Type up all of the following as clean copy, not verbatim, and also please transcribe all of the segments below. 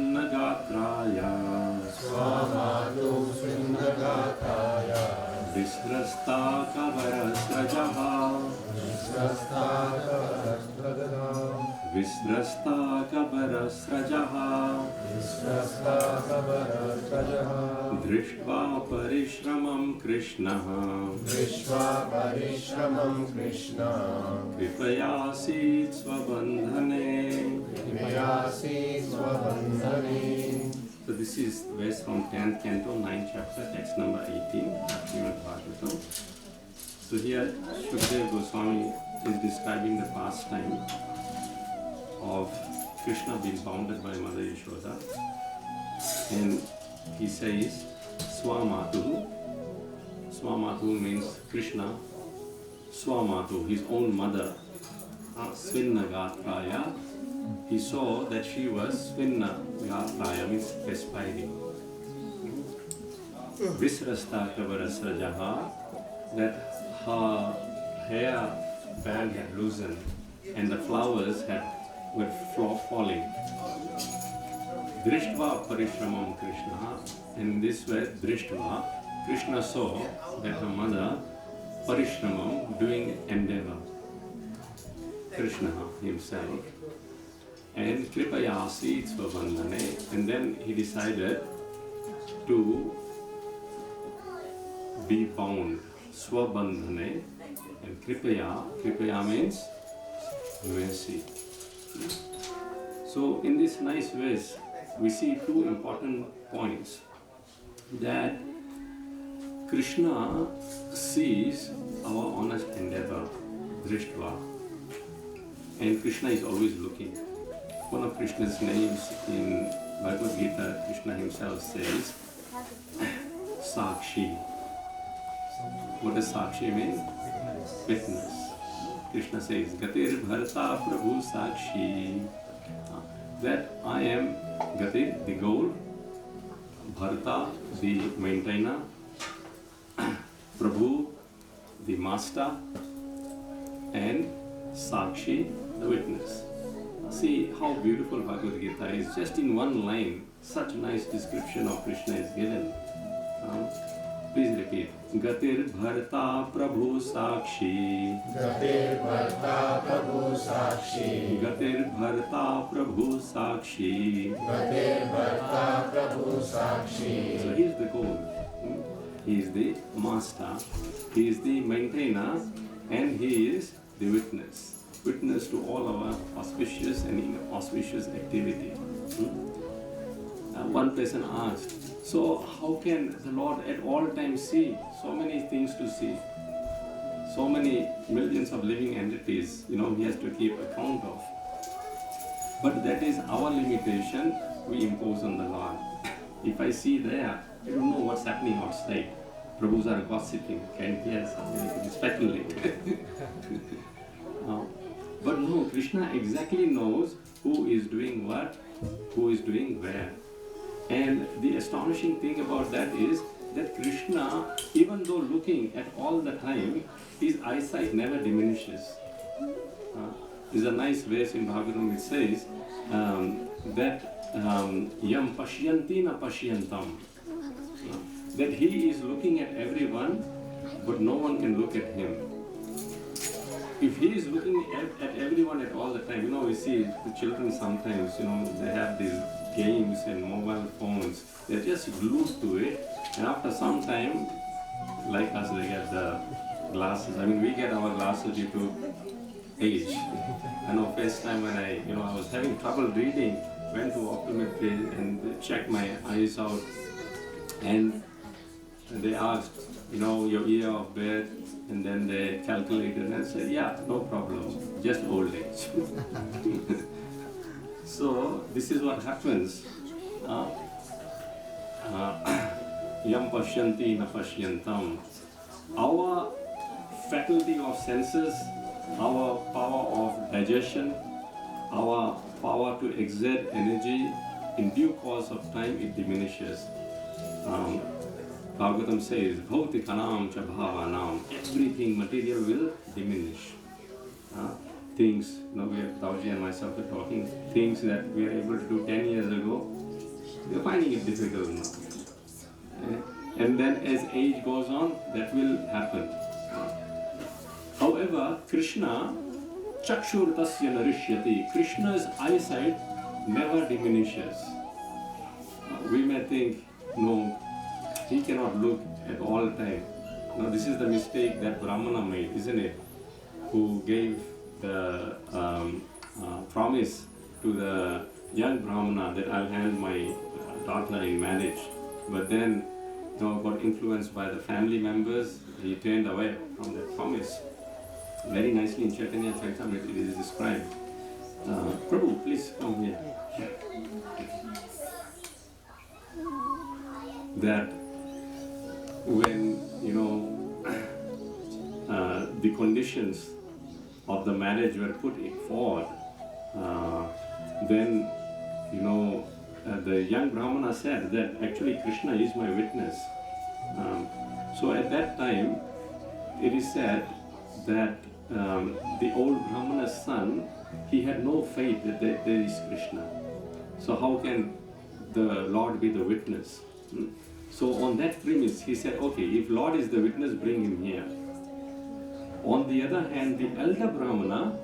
Swinnagatraya Swamatu Swinnagatraya Visrasta Kavarasrajaha Visrasta Kavarasrajaha Drishtva Parishramam Krishnaha Kripayasi Svabandhane. So this is verse from 10th canto, 9th chapter, text number 18, Lakshmi Mom. So here Shukdev Goswami is describing the pastime of Krishna being bounded by Mother Yashoda, and he says Swamatu. Swamatu means Krishna. Swamatu, his own mother, Swinnagatraya. He saw that she was Swinnagatraya, means perspiring. Visrasta Kavarasrajaha, that her hair band had loosened and the flowers were falling. Drishtva Parishramam Krishna, and this way Drishtva, Krishna saw that her mother Parishramam doing endeavor, Krishna himself, and Kripayasi Svabandhane, and then he decided to be bound, Swabandhane, and Kripaya means mercy. So in this nice verse, we see two important points. That Krishna sees our honest endeavor, Drishtva, and Krishna is always looking. One of Krishna's names in Bhagavad Gita, Krishna himself says, Sakhi. What does Sakhi mean? Witness. Krishna says, Gatir Bharta Prabhu Sakshi. That I am Gatir, the Gour, Bharta, the maintainer, Prabhu, the master, and Sakshi, the witness. See how beautiful Bhagavad Gita is. Just in one line, such nice description of Krishna is given. Please repeat. Gatir Bharta Prabhu Sakshi. Gatir Bharta Prabhu Sakshi. Gatir Bharta Prabhu Sakshi. Gatir Bharta Prabhu Sakshi. So he is the goal. He is the master. He is the maintainer, and he is the witness. Witness to all our auspicious and inauspicious activity. One person asked, so how can the Lord at all times see? So many things to see. So many millions of living entities, he has to keep account of. But that is our limitation we impose on the Lord. If I see there, I don't know what's happening outside. Prabhus are gossiping, can't hear something, speculating. But no, Krishna exactly knows who is doing what, who is doing where. And the astonishing thing about that is that Krishna, even though looking at all the time, his eyesight never diminishes. There's a nice verse in Bhagavatam which says that yam pashyanti na pashyantam, that he is looking at everyone, but no one can look at him. If he is looking at everyone at all the time, we see the children sometimes, they have these games and mobile phones, they're just glued to it, and after some time, like us, they get the glasses. We get our glasses due to age. I know first time when I was having trouble reading, went to optometry and checked my eyes out, and they asked, your year of birth, and then they calculated and said, yeah, no problem, just old age. So this is what happens. Yam pashyanti na pashyantam. Our faculty of senses, our power of digestion, our power to exert energy, in due course of time it diminishes. Bhagavatam says, Bhautikanam cha bhavanam. Everything material will diminish. Things, Tauji and myself are talking, things that we were able to do 10 years ago, finding it difficult now. And then as age goes on, that will happen. However, Krishna, Chakshur tasya narishyati, Krishna's eyesight never diminishes. We may think, no, he cannot look at all time. Now this is the mistake that Brahmana made, isn't it? Who gave the promise to the young Brahmana that I'll hand my daughter in marriage. But then, got influenced by the family members, he turned away from that promise. Very nicely in Chaitanya Charitamrita it is described. Prabhu, please come here. That when, the conditions of the marriage were put forward, then, the young Brahmana said that actually Krishna is my witness. So at that time, it is said that the old Brahmana's son, he had no faith that there is Krishna. So how can the Lord be the witness? So on that premise, he said, okay, if Lord is the witness, bring him here. On the other hand, the elder Brahmana,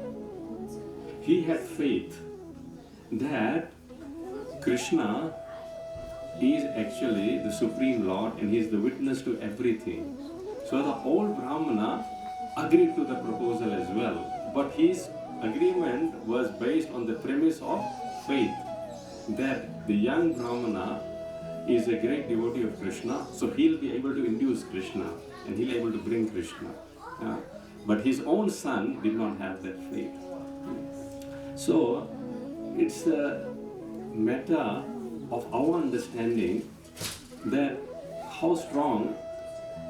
he had faith that Krishna is actually the Supreme Lord and he is the witness to everything. So the old Brahmana agreed to the proposal as well. But his agreement was based on the premise of faith, that the young Brahmana is a great devotee of Krishna, so he'll be able to induce Krishna and he'll be able to bring Krishna. But his own son did not have that faith. So it's a matter of our understanding that how strong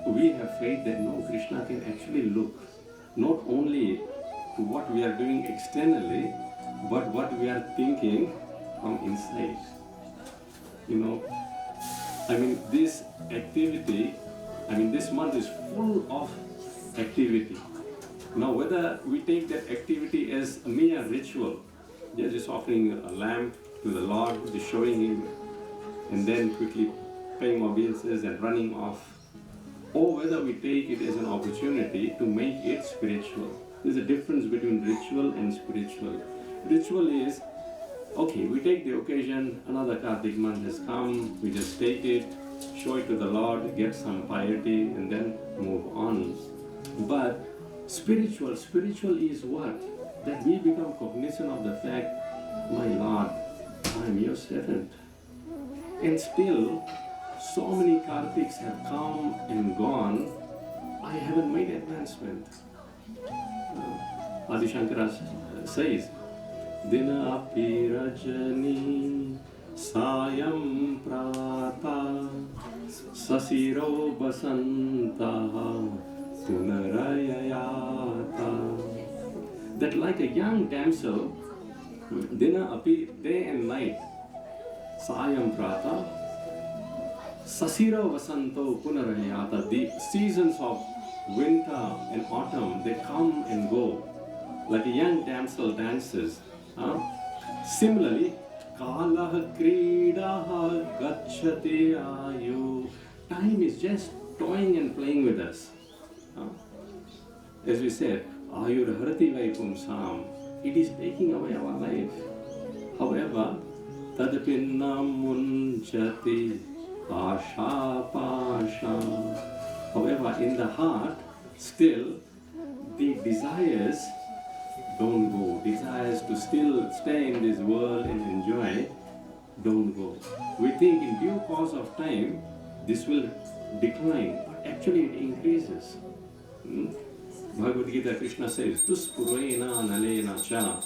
we have faith that no, Krishna can actually look not only to what we are doing externally, but what we are thinking from inside. This activity, this month is full of activity. Now, whether we take that activity as a mere ritual, just offering a lamp to the Lord, just showing Him, and then quickly paying obeisances and running off, or whether we take it as an opportunity to make it spiritual. There's a difference between ritual and spiritual. Ritual is, okay, we take the occasion, another Kartik month has come, we just take it, show it to the Lord, get some piety, and then move on. But spiritual is what? That we become cognizant of the fact, my Lord, I am your servant. And still, so many Kartiks have come and gone, I haven't made advancement. Adi Shankara says, Dina api rajani sayam prata sasiro basanta punarayayata. That like a young damsel, Dina api, day and night, sayam prata sasiro vasanto punarayata. The seasons of winter and autumn, they come and go. Like a young damsel dances. Similarly, Kalah Kridaha Gachati Ayu. Time is just toying and playing with us. As we said, Ayur Harati Vaikum Sam. It is taking away our life. However, Tadapinnam Munchati Pasha Pasha. However, in the heart, still, the desires don't go. Desires to still stay in this world and enjoy don't go. We think in due course of time this will decline, but actually it increases. Bhagavad Gita, Krishna says, Tuspurena nalena cha.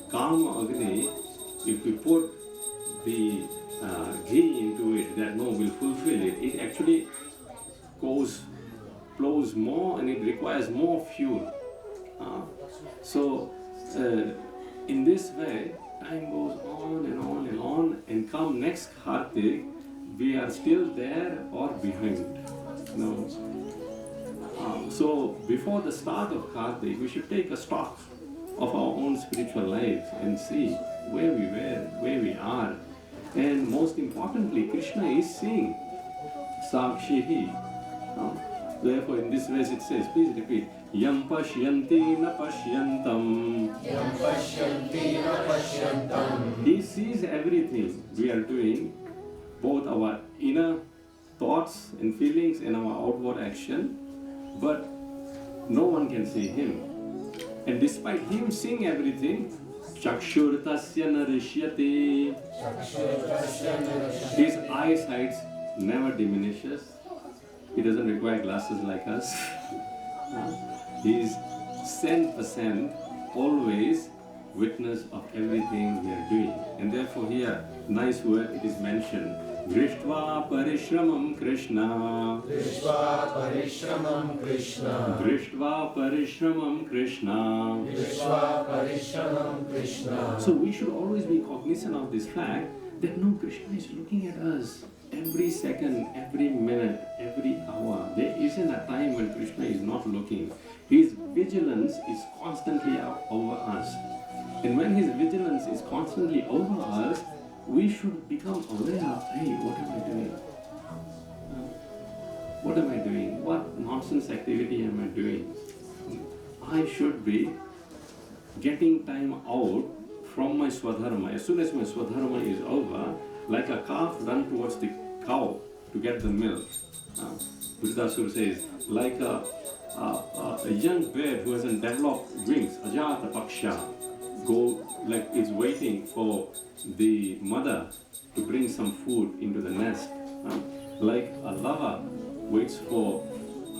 Kama agni, if we put the ghee into it, that will fulfill it, it actually flows more and it requires more fuel. So, in this way, time goes on and on and on, and come next Kartik, we are still there or behind. So, before the start of Kartik, we should take a stock of our own spiritual life and see where we were, where we are. And most importantly, Krishna is seeing. Sakshi. Therefore, in this verse it says, please repeat, Yam pashyanti na pashyantam. Yam pashyanti na pashyantam. He sees everything we are doing, both our inner thoughts and feelings and our outward action, but no one can see him. And despite him seeing everything, Chakshur tasya narishyati. His eyesight never diminishes. He doesn't require glasses like us. He is 100% always witness of everything we are doing. And therefore here, nice word, it is mentioned. Drishtva parishramam Krishna. Drishtva parishramam Krishna. Drishtva parishramam Krishna. Drishtva parishramam Krishna. So we should always be cognizant of this fact that no, Krishna is looking at us every second, every minute, every hour. There isn't a time when Krishna is not looking. His vigilance is constantly over us. And when his vigilance is constantly over us, we should become aware of, hey, what am I doing? What am I doing? What nonsense activity am I doing? I should be getting time out from my swadharma. As soon as my swadharma is over, like a calf run towards the cow to get the milk. Buddhasur says, like a young bird who hasn't developed wings, ajata paksha, like is waiting for the mother to bring some food into the nest. Like a lover waits for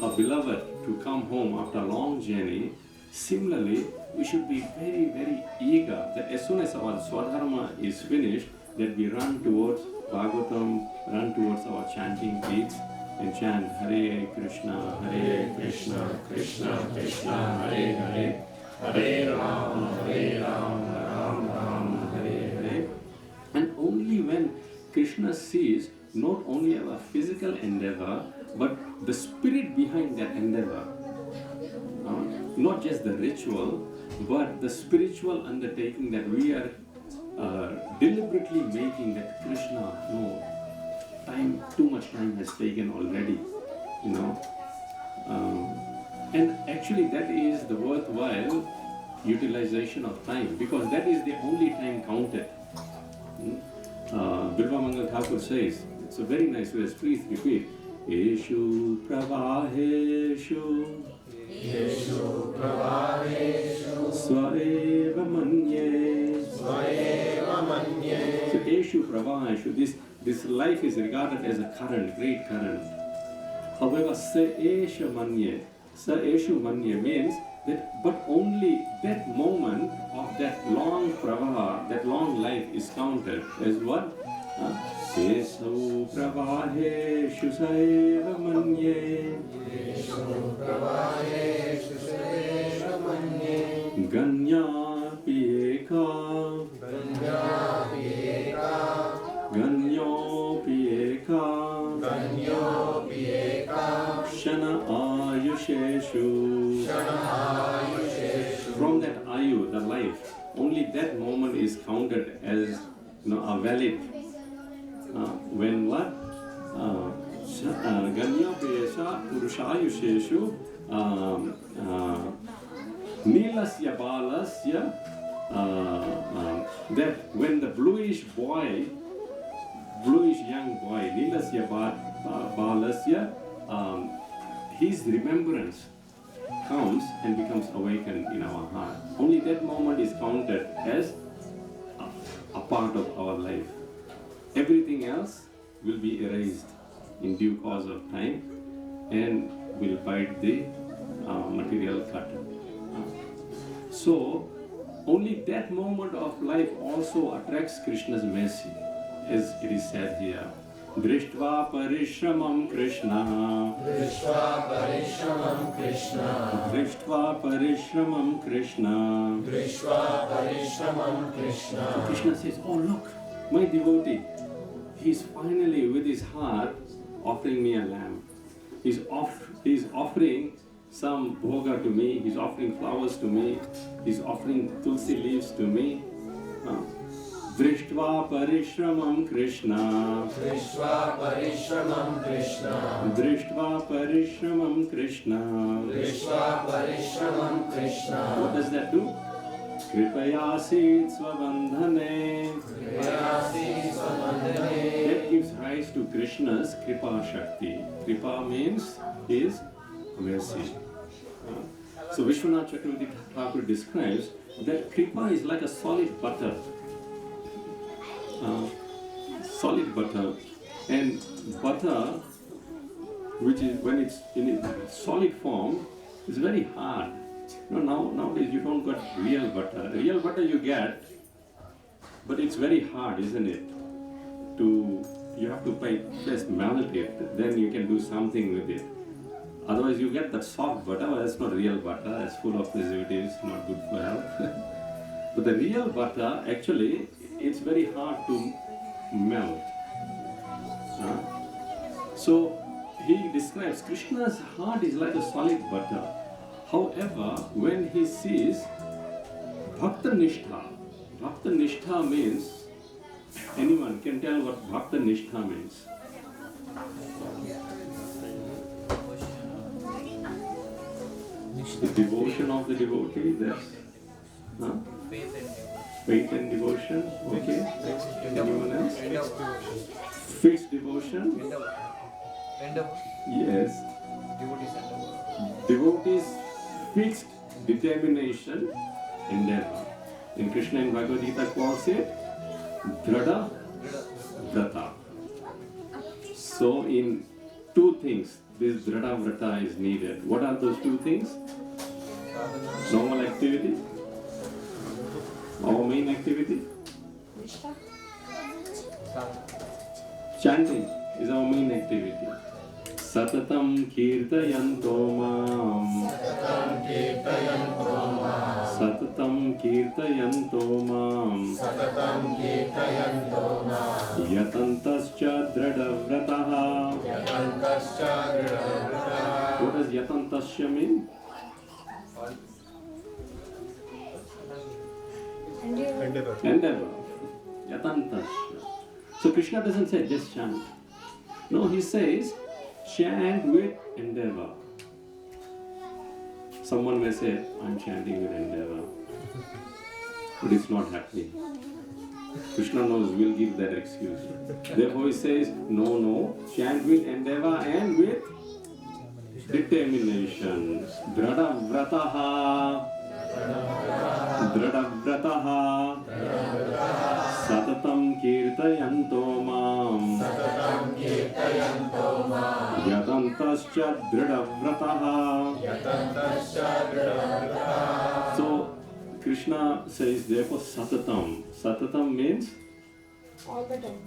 her beloved to come home after a long journey. Similarly, we should be very, very eager that as soon as our swadharma is finished, that we run towards Bhagavatam, run towards our chanting beats and chant Hare Krishna, Krishna Krishna, Hare Hare, Hare Ram, Ram Ram, Hare Hare. And only when Krishna sees not only our physical endeavor, but the spirit behind that endeavor, not just the ritual, but the spiritual undertaking that we are deliberately making, that Krishna, no, too much time has taken already, and actually that is the worthwhile utilization of time, because that is the only time counted. Bilva Mangal Thakur says, it's a very nice verse, please repeat, Eshu pravaheshu Yeshu pravaheshu Swaeva manye. Swaeva manye. So Eshu pravaheshu, this life is regarded as a current, great current. However, Sa Eshu manye means that but only that moment of that long pravaha, that long life is counted as what? Eshu pravaheshu saeva manye. Yeshu pravaheshu saeva manye. Ganya pieka. Ganya pieka. Ganyo pieka. Ganyo pieka. Shana ayusheshu. Shana ayusheshu. From that ayu, the life, only that moment is counted as a valid. When what? Ganya pieka purushayusheshu nilasya balasya. That when the bluish young boy, nilasya balasya, his remembrance comes and becomes awakened in our heart. Only that moment is counted as a part of our life. Everything else will be erased in due course of time and will bite the material cut. So, only that moment of life also attracts Krishna's mercy, as it is said here. Drishtva parishramam Krishna. Drishtva parishramam Krishna. Drishtva parishramam Krishna. Drishtva parishramam Krishna. So Krishna says, oh look, my devotee, he's finally with his heart offering me a lamb. He's offering some bhoga to me, he's offering flowers to me, he's offering tulsi leaves to me. दृष्ट्वा परिश्रमं कृष्ण दृष्ट्वा परिश्रमं कृष्ण दृष्ट्वा परिश्रमं कृष्ण दृष्ट्वा परिश्रमं Krishna What does that do? Kripayasit svabandhane. कृपयासि स्वबन्धने That gives rise to Krishna's Kripa Shakti. Kripa means his mercy. So Vishwanath Chakravarti Thakur describes that Kripa is like a solid butter. Solid butter. And butter, which is when it's in its solid form, is very hard. Nowadays you don't get real butter. Real butter you get, but it's very hard, isn't it? You have to first melt it, then you can do something with it. Otherwise you get that soft butter, but that's not real butter, it's full of preservatives, not good for health. But the real butter, actually, it's very hard to melt. So he describes Krishna's heart is like a solid butter. However, when he sees Bhakta Nishtha means, anyone can tell what Bhakta Nishtha means? The devotion of the devotee, that's faith and devotion, okay. Anyone else? Fixed devotion? Yes. Devotees fixed determination, endeavor. In Krishna and Bhagavad Gita calls it Dhrada Vrata. So in two things this Dhrada Vrata is needed. What are those two things? Normal activity, our main activity. Chanting is our main activity. Satatam kirtayanto mam. सततं कीर्तयन्तो मां Satatam kirtayanto mam. सततं कीर्तयन्तो मां Yatantascha dhradavrataha. यतन्तश्च दृढव्रतः What does yatantascha mean? Endeavor. Yatantascha. So Krishna doesn't say just chant. No, he says chant with endeavor. Someone may say, I'm chanting with endeavor. But it's not happening. Krishna knows we'll give that excuse. Therefore he says, no, chant with endeavor and with determination. Dhradavrataha. Dhradavrataha. Satatam kirtayanto mam. सततं कीर्तयन्तो मां Yatantascha dhradavrataha. यतन्तश्च दृढव्रतः So Krishna says therefore Satatam. Satatam means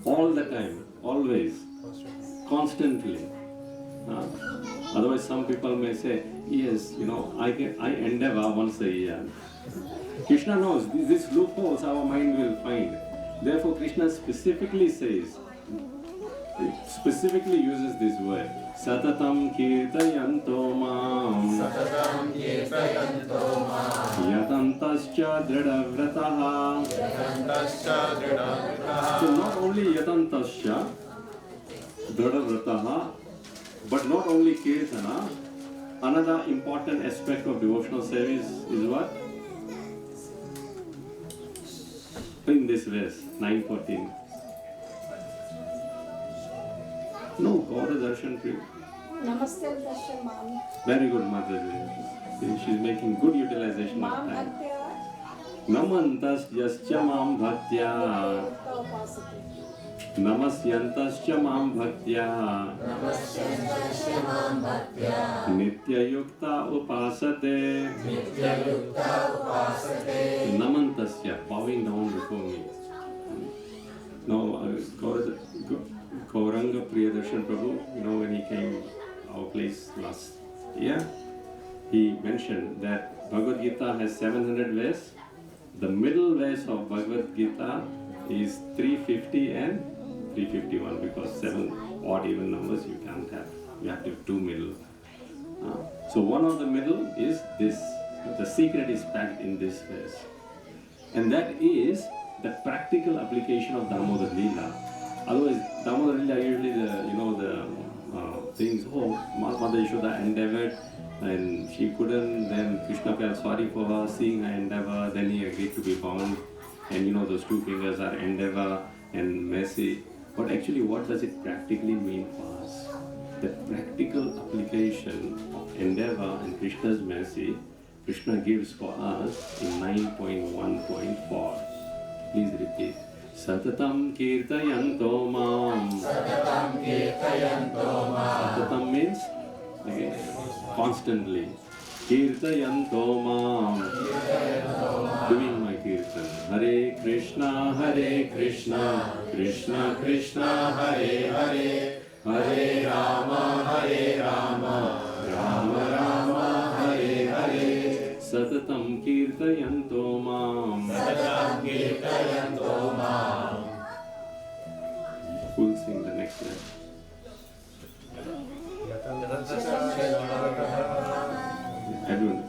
all the time, always, constantly. Otherwise some people may say, yes, I endeavor once a year. Krishna knows these loopholes our mind will find. Therefore Krishna specifically uses this word. Satatam kirtayanto mam. सततं कीर्तयन्तो मां Yatantascha dhradavrataha. यतन्तश्च दृढव्रतः So not only yatantascha dhradavrataha, but not only kirtana, another important aspect of devotional service is what? In this verse, 9:14. No, Gaur Darshan Priya. Namaste Darshan Mom. Very good, Mataji. She's making good utilization of Mom time. Bhaktya Namantas yascha mam bhaktya. Yukta Upasati. Namasyantascha mam bhaktya. नमस्यन्तश्च मां भक्त्या Nityayukta upasate. नित्ययुक्ता उपासते Namantasya, bowing down before me. Now, Gauranga Priyadarshan Prabhu, when he came our place last year, he mentioned that Bhagavad Gita has 700 verses. The middle verse of Bhagavad Gita is 350 and 351 because 7 odd even numbers you can't have. You have to have two middle. So one of the middle is this. The secret is packed in this verse. And that is the practical application of Damodar Leela. Otherwise, Damodar Leela usually the things, Mother Yashoda endeavored and she couldn't, then Krishna felt sorry for her, seeing her endeavor, then he agreed to be bound. And those two fingers are endeavor and mercy. But actually, what does it practically mean for us? The practical application of endeavor and Krishna's mercy, Krishna gives for us in 9.1.4. Please repeat. Satatam kirtayanto mam. Satatam kirtayanto mam. Satatam means constantly. Kirtayanto mam. Doing my kirtan. Hare Krishna, Krishna Krishna, Hare Hare, Hare Rama, Rama Rama, Hare Hare. Satatam kirtayanto mam. Satatam kirtayanto mam. We'll sing the next line. Everyone.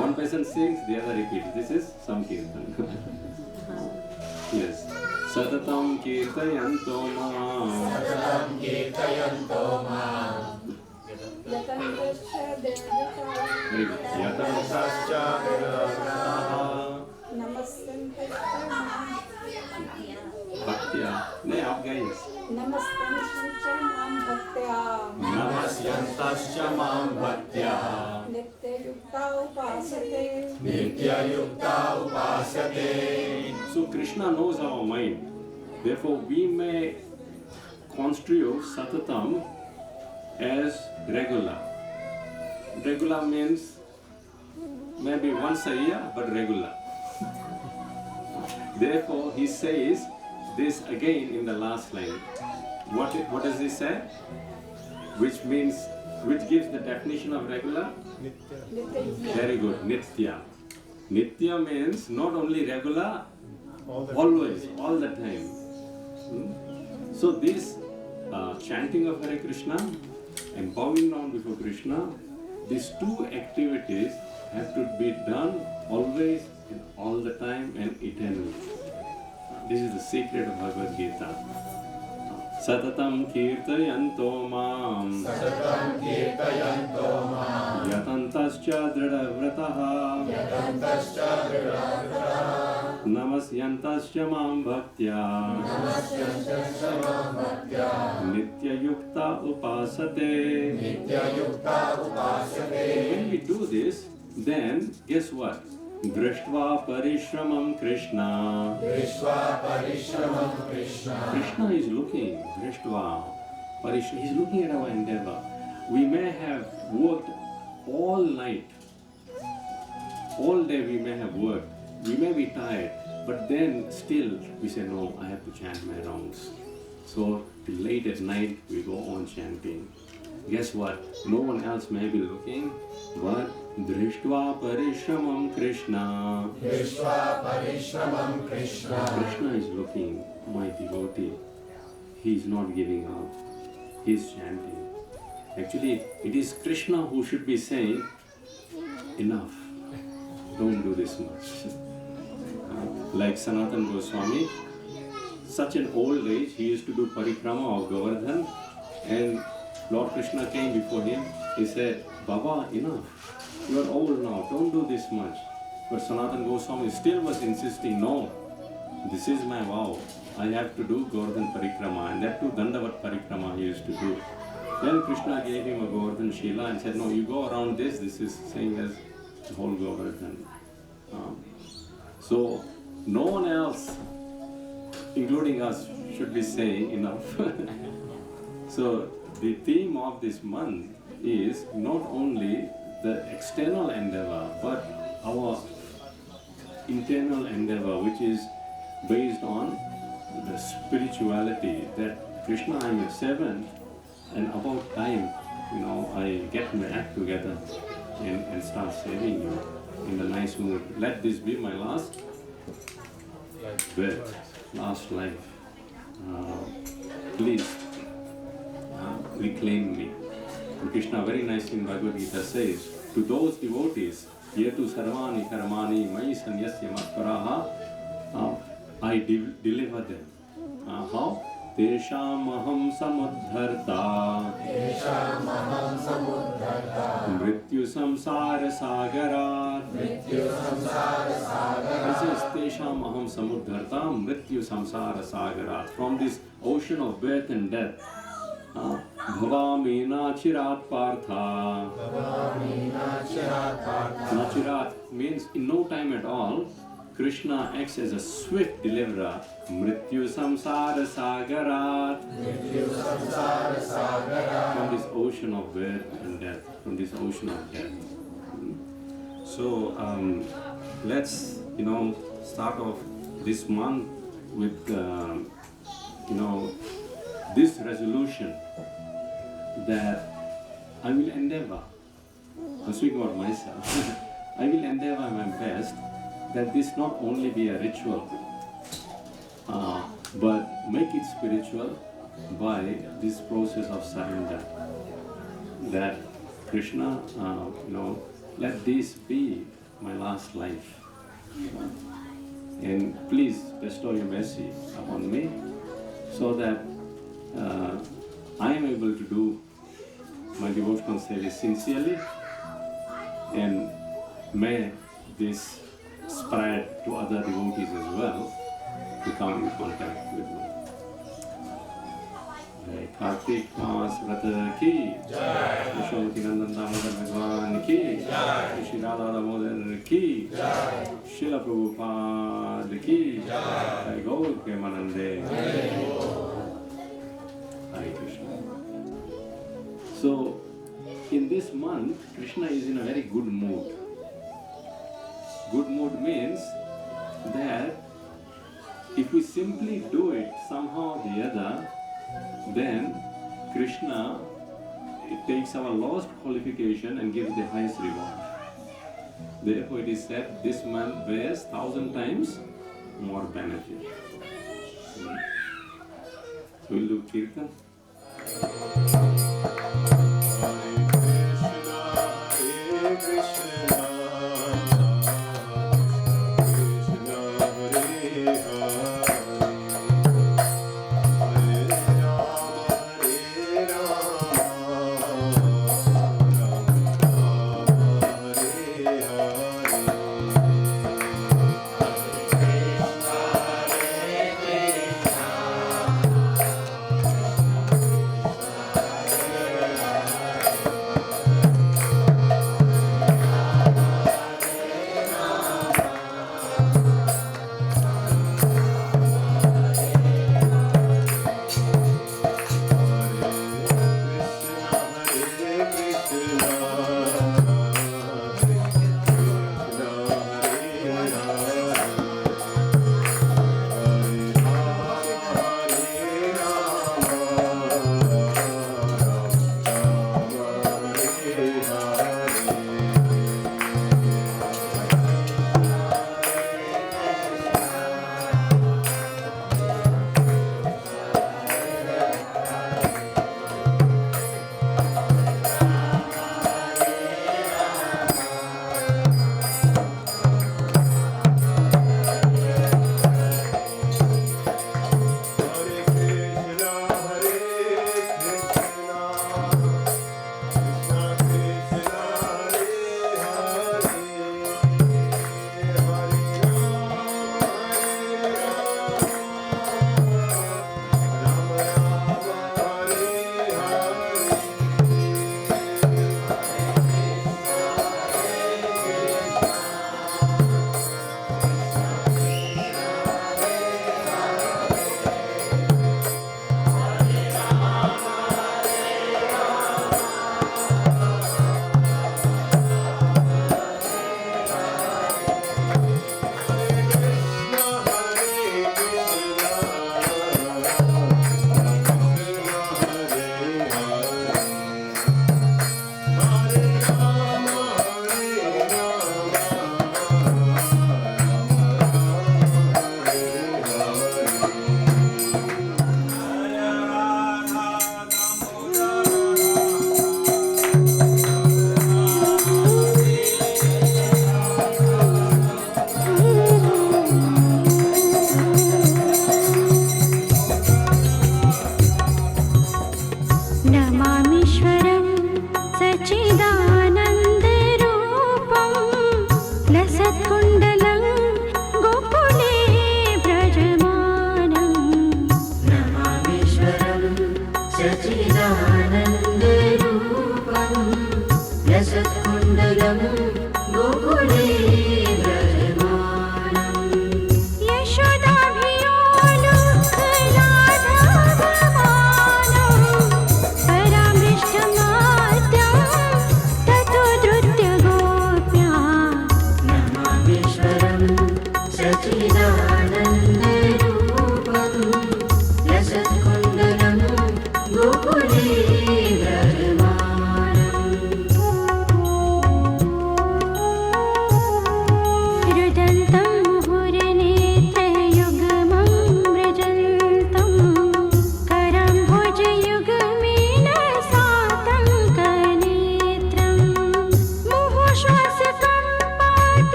One person sings, the other repeats. This is Sankirtan. Yes. Satatam kirtayanto mam. Satatam kirtayanto mam. Very good. Yatascha Namaste. Bhaktya. नहीं आप गाइए. Namaste Mam Bhaktya. Namasyantascha mam bhaktya. Nitya Yukta Upasate. Nitya yukta upasate. So Krishna knows our mind. Therefore, we may construe Satatam as regular. Regular means maybe once a year, but regular. Therefore, he says this again in the last line. What does he say? Which gives the definition of regular? Very good, Nitya. Nitya means not only regular, always, all the time. So this chanting of Hare Krishna and bowing down before Krishna, these two activities have to be done always and all the time and eternally. This is the secret of Bhagavad Gita. Satatam kirtayanto mam. Satatam kirtayanto mam. Yatantascha dridhavrataha. Yatantascha dridhavrataha. Namasyantascha mam bhaktya. Namasyantascha mam bhaktya. Nitya yukta upasate. Nitya yukta upasate. When we do this, then guess what? Drishtva parishramam Krishna. Drishva parishramam Krishna. Krishna is looking, Drishtva parishram. He is looking at our endeavor. We may have worked all night, all day we may have worked. We may be tired, but then still we say, no, I have to chant my rounds. So till late at night we go on chanting. Guess what? No one else may be looking, but Drishtva parishramam Krishna. Drishva parishramam Krishna. Krishna is looking, my devotee. He is not giving up. He is chanting. Actually, it is Krishna who should be saying, enough. Don't do this much. Like Sanatana Goswami, such an old age, he used to do parikrama of Govardhan, and Lord Krishna came before him. He said, Baba, enough. You are old now, don't do this much. But Sanatana Goswami still was insisting, no, this is my vow. I have to do Govardhan Parikrama, and that too Dandavat Parikrama he used to do. Then Krishna gave him a Govardhan Shila and said, no, you go around this is saying as the whole Govardhan. So no one else, including us, should be saying enough. So the theme of this month is not only the external endeavor, but our internal endeavor, which is based on the spirituality that Krishna, I am your servant, and about time, I get my act together and start serving you in the nice mood. Let this be my last breath, last life. Please reclaim me. And Krishna very nicely in Bhagavad Gita says, to those devotees yetu sarvani karmani mai sanyasya matparaha, I deliver them. How? Tesham aham samudharta Teshamaham samudharta mrityu samsara sagarat. Mrityu samsara sagara This is Tesham aham samudharta mrityu samsara sagarat. From this ocean of birth and death, bhavami nachirat partha. Bhavami nachirat partha Nachirat means in no time at all, Krishna acts as a swift deliverer. Mrityu samsara sagarat. Mrityu samsara sagara From this ocean of birth and death. From this ocean of death. So let's start off this month with this resolution that I will endeavor. I'm speaking about myself. I will endeavor my best that this not only be a ritual, but make it spiritual by this process of surrender. That Krishna, let this be my last life. And please bestow your mercy upon me so that I am able to do my devotional service sincerely, and may this spread to other devotees as well to come in contact with me. Kartik Mas Vrata ki Jai, Yashomati Nandan Damodar Bhagwan ki Jai, Shri Radha Damodar ki Jai, Srila Prabhupada ki Jai, Gour Premanande. Hare Krishna. So, in this month, Krishna is in a very good mood. Good mood means that if we simply do it somehow or the other, then Krishna takes our lowest qualification and gives the highest reward. Therefore it is said, this month bears 1,000 times more benefit. So we'll do Kirtan. Hare Krishna,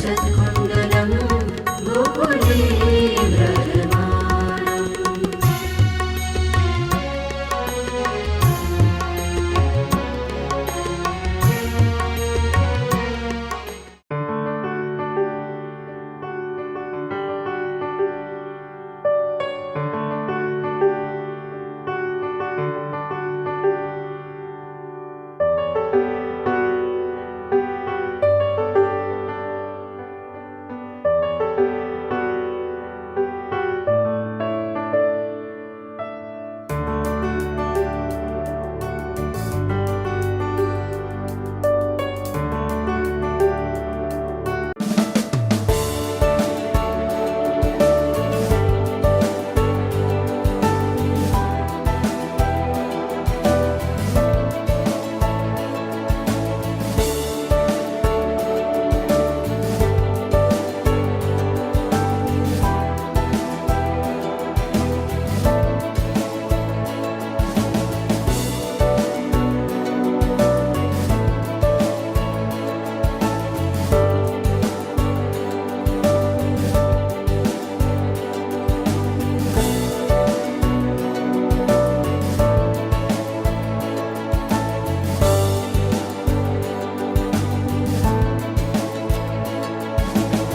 लसत्कुण्डलं गोकुले व्रजमानम्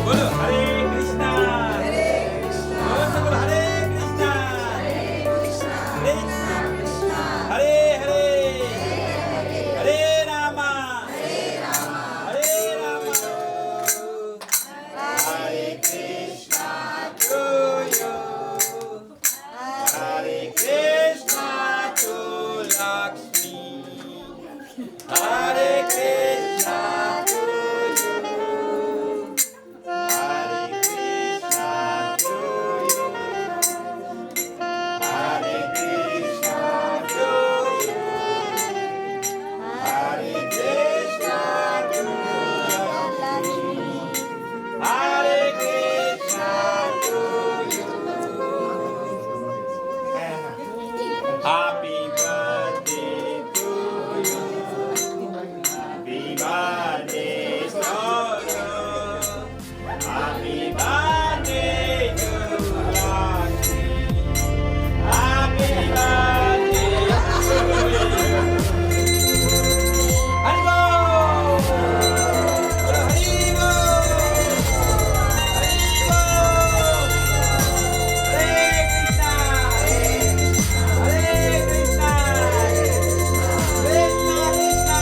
बोलो हरे कृष्णा बोलो सब बोलो हरे कृष्णा हरे हरे हरे रामा हरे Krishna to you Hare Krishna to Lakshmi Hare Krishna to you Hare Krishna to you Hare Krishna to you Hare Krishna to Lakshmi Hare Krishna to you Happy birthday to you Happy birthday to you Happy birthday to Lakshmi Happy birthday to you Haribo Haribo Haribo Hare Krishna Hare Krishna Krishna Krishna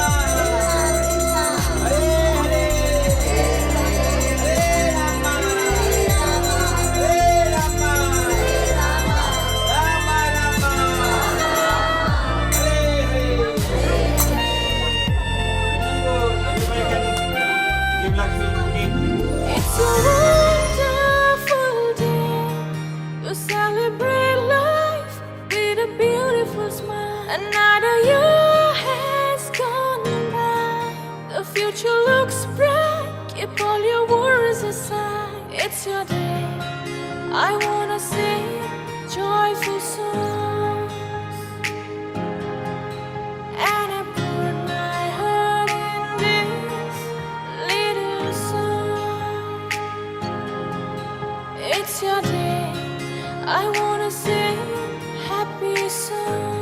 Hare Hare Hare Rama Hare Rama Rama Rama Hare Hare Everybody can give Lakshmi cake. It's a wonderful day to celebrate life with a beautiful smile. Another year has gone by. The future looks bright. Keep all your worries aside. It's your day. I wanna sing joyful songs. And I put my heart in this little song. It's your day. I wanna sing happy songs.